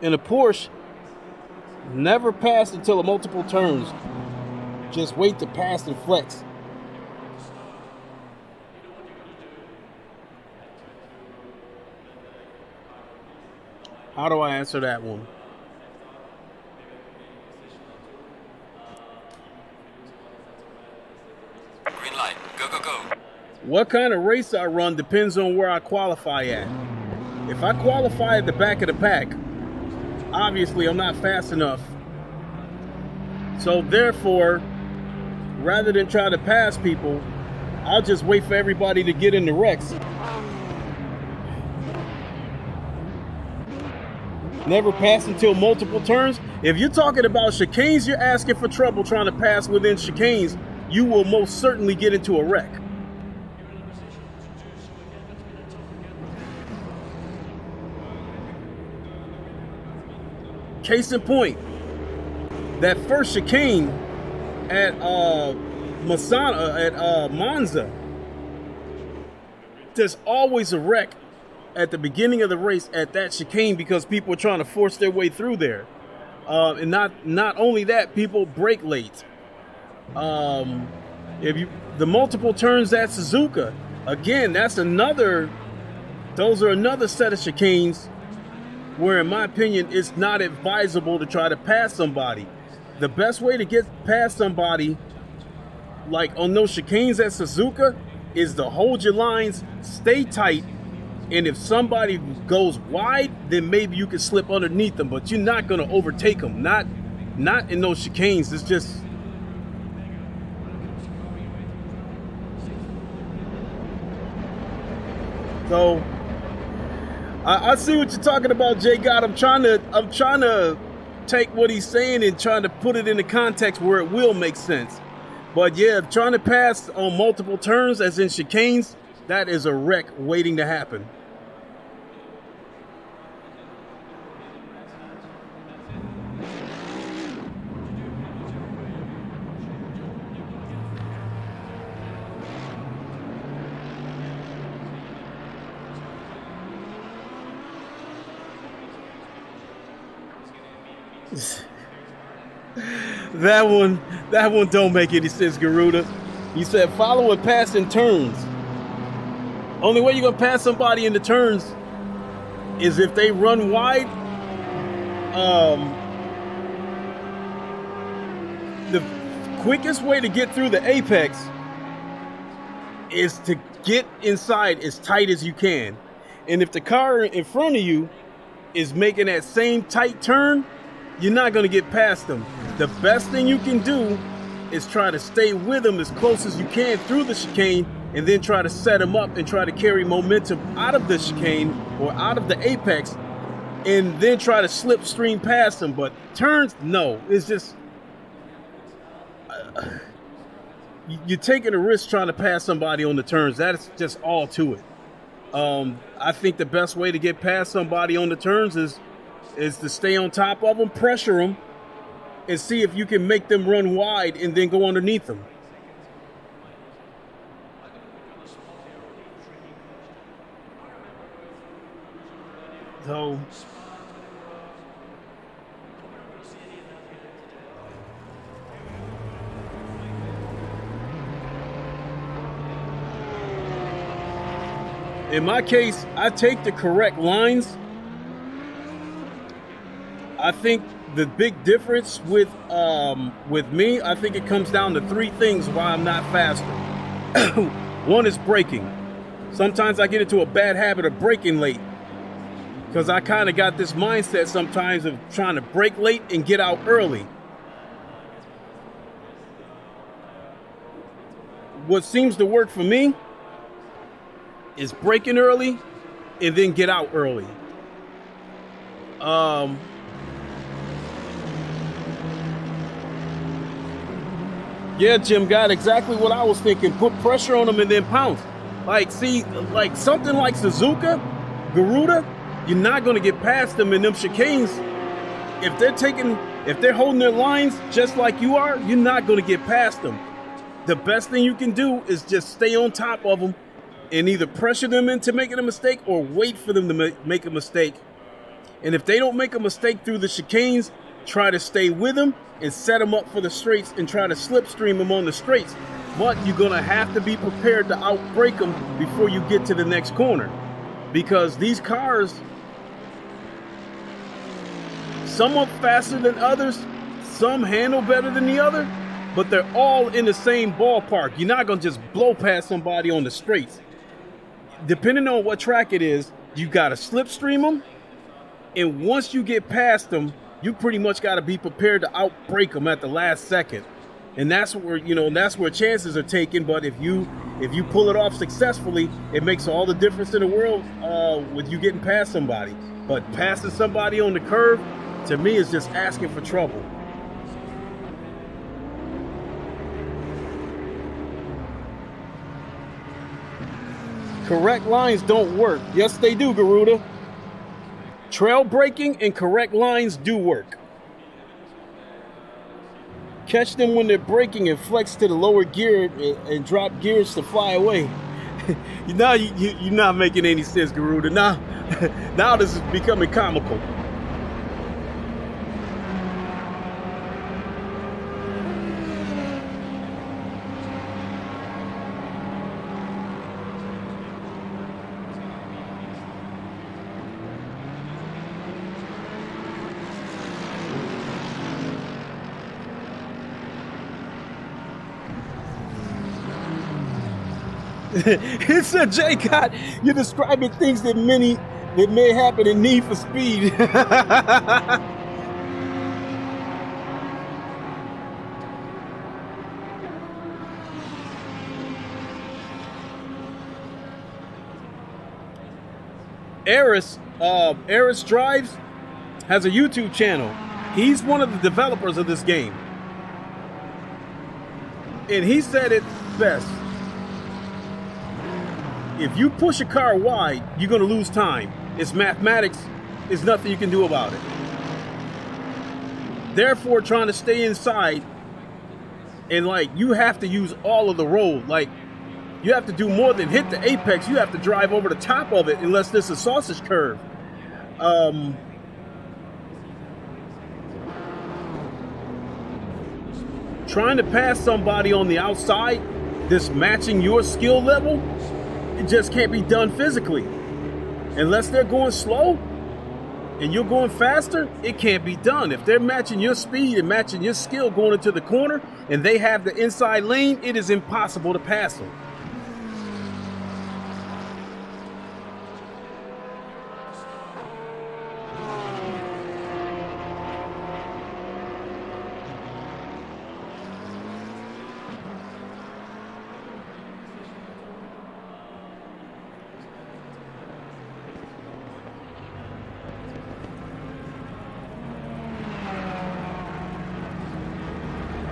And a Porsche never pass until a multiple turns. Just wait to pass and flex. How do I answer that one? right. Go, go, go. What kind of race I run depends on where I qualify at. If I qualify at the back of the pack, obviously I'm not fast enough. So therefore, rather than try to pass people, I'll just wait for everybody to get in the wrecks. Never pass until multiple turns. If you're talking about chicanes, you're asking for trouble trying to pass within chicanes, you will most certainly get into a wreck. Case in point, that first chicane at Misano, at Monza, there's always a wreck at the beginning of the race at that chicane because people are trying to force their way through there. And not only that, people brake late. The multiple turns at Suzuka, again, those are another set of chicanes where, in my opinion, it's not advisable to try to pass somebody. The best way to get past somebody, like on those chicanes at Suzuka, is to hold your lines, stay tight, and if somebody goes wide, then maybe you can slip underneath them, but you're not going to overtake them. Not in those chicanes. It's just... So, I see what you're talking about, Jay God. I'm trying to take what he's saying and trying to put it in the context where it will make sense. But yeah, trying to pass on multiple turns, as in chicanes, that is a wreck waiting to happen. That one don't make any sense, Garuda. You said follow and pass in turns. Only way you're gonna pass somebody in the turns is if they run wide. The quickest way to get through the apex is to get inside as tight as you can. And if the car in front of you is making that same tight turn, you're not going to get past them. The best thing you can do is try to stay with them as close as you can through the chicane, and then try to set them up and try to carry momentum out of the chicane or out of the apex, and then try to slipstream past them. But turns, no. It's just... you're taking a risk trying to pass somebody on the turns. That's just all to it. I think the best way to get past somebody on the turns is to stay on top of them, pressure them, and see if you can make them run wide and then go underneath them. So, in my case, I take the correct lines. I think the big difference with me, I think it comes down to three things why I'm not faster. One is braking. Sometimes I get into a bad habit of braking late because I kind of got this mindset sometimes of trying to brake late and get out early. What seems to work for me is braking early and then get out early. Yeah, Jim got exactly what I was thinking. Put pressure on them and then pounce. Like, see, like something like Suzuka, Garuda, you're not going to get past them in them chicanes. If they're holding their lines just like you are, you're not going to get past them. The best thing you can do is just stay on top of them and either pressure them into making a mistake or wait for them to make a mistake. And if they don't make a mistake through the chicanes, try to stay with them and set them up for the straights and try to slipstream them on the straights. But you're going to have to be prepared to outbrake them before you get to the next corner. Because these cars, some are faster than others, some handle better than the other, but they're all in the same ballpark. You're not gonna just blow past somebody on the straights. Depending on what track it is, you gotta slipstream them, and once you get past them, you pretty much gotta be prepared to outbrake them at the last second. And that's where, you know, that's where chances are taken. But if you pull it off successfully, it makes all the difference in the world with you getting past somebody. But passing somebody on the curve, to me, is just asking for trouble. Correct lines don't work. Yes, they do, Garuda. Trail braking and correct lines do work. Catch them when they're braking and flex to the lower gear and drop gears to fly away. Now you're not making any sense, Garuda. Now this is becoming comical. It said, J. God, you're describing things that may happen in Need for Speed. Eris Drives has a YouTube channel. He's one of the developers of this game. And he said it best. If you push a car wide, you're going to lose time. It's mathematics. There's nothing you can do about it. Therefore, trying to stay inside, and like, you have to use all of the road. Like, you have to do more than hit the apex. You have to drive over the top of it, unless there's a sausage curve. Trying to pass somebody on the outside that's matching your skill level, it just can't be done physically. Unless they're going slow and you're going faster, it can't be done. If they're matching your speed and matching your skill going into the corner and they have the inside lane, it is impossible to pass them.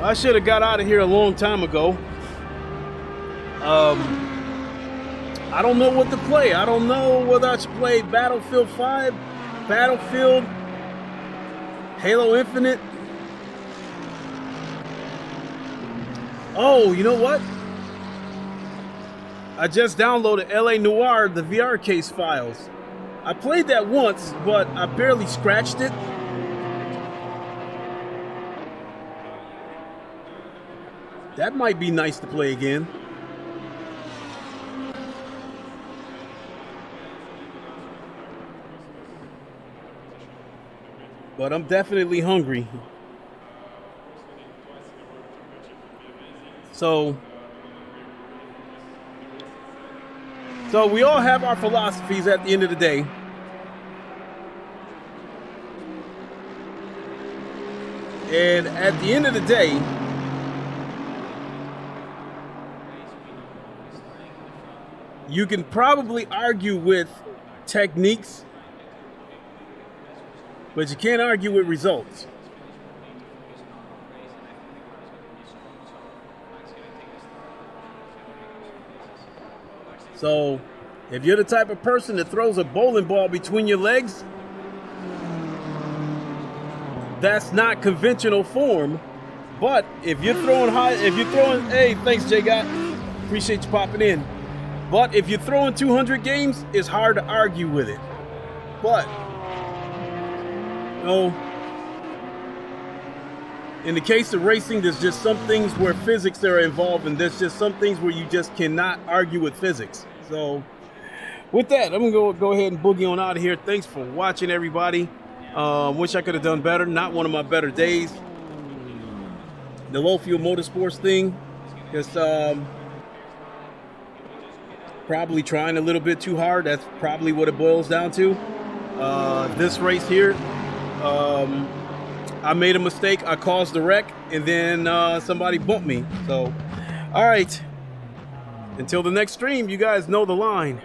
I should have got out of here a long time ago. I don't know what to play. I don't know whether I should play Battlefield 5, Battlefield, Halo Infinite. Oh, you know what? I just downloaded LA Noire, the VR case files. I played that once, but I barely scratched it. That might be nice to play again. But I'm definitely hungry. So we all have our philosophies at the end of the day. And at the end of the day, you can probably argue with techniques, but you can't argue with results. So, if you're the type of person that throws a bowling ball between your legs, that's not conventional form. But if you're throwing hey, thanks, J. God. Appreciate you popping in. But if you're throwing 200 games, it's hard to argue with it. But, you know, in the case of racing, there's just some things where physics are involved, and there's just some things where you just cannot argue with physics. So, with that, I'm gonna go ahead and boogie on out of here. Thanks for watching, everybody. Wish I could have done better. Not one of my better days. the low fuel motorsports thing. Just probably trying a little bit too hard. That's probably what it boils down to. This race here, I made a mistake. I caused a wreck, and then somebody bumped me. So, all right. Until the next stream, you guys know the line.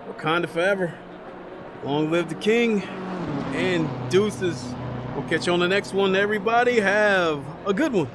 Wakanda forever. Long live the king. And deuces. We'll catch you on the next one. Everybody have a good one.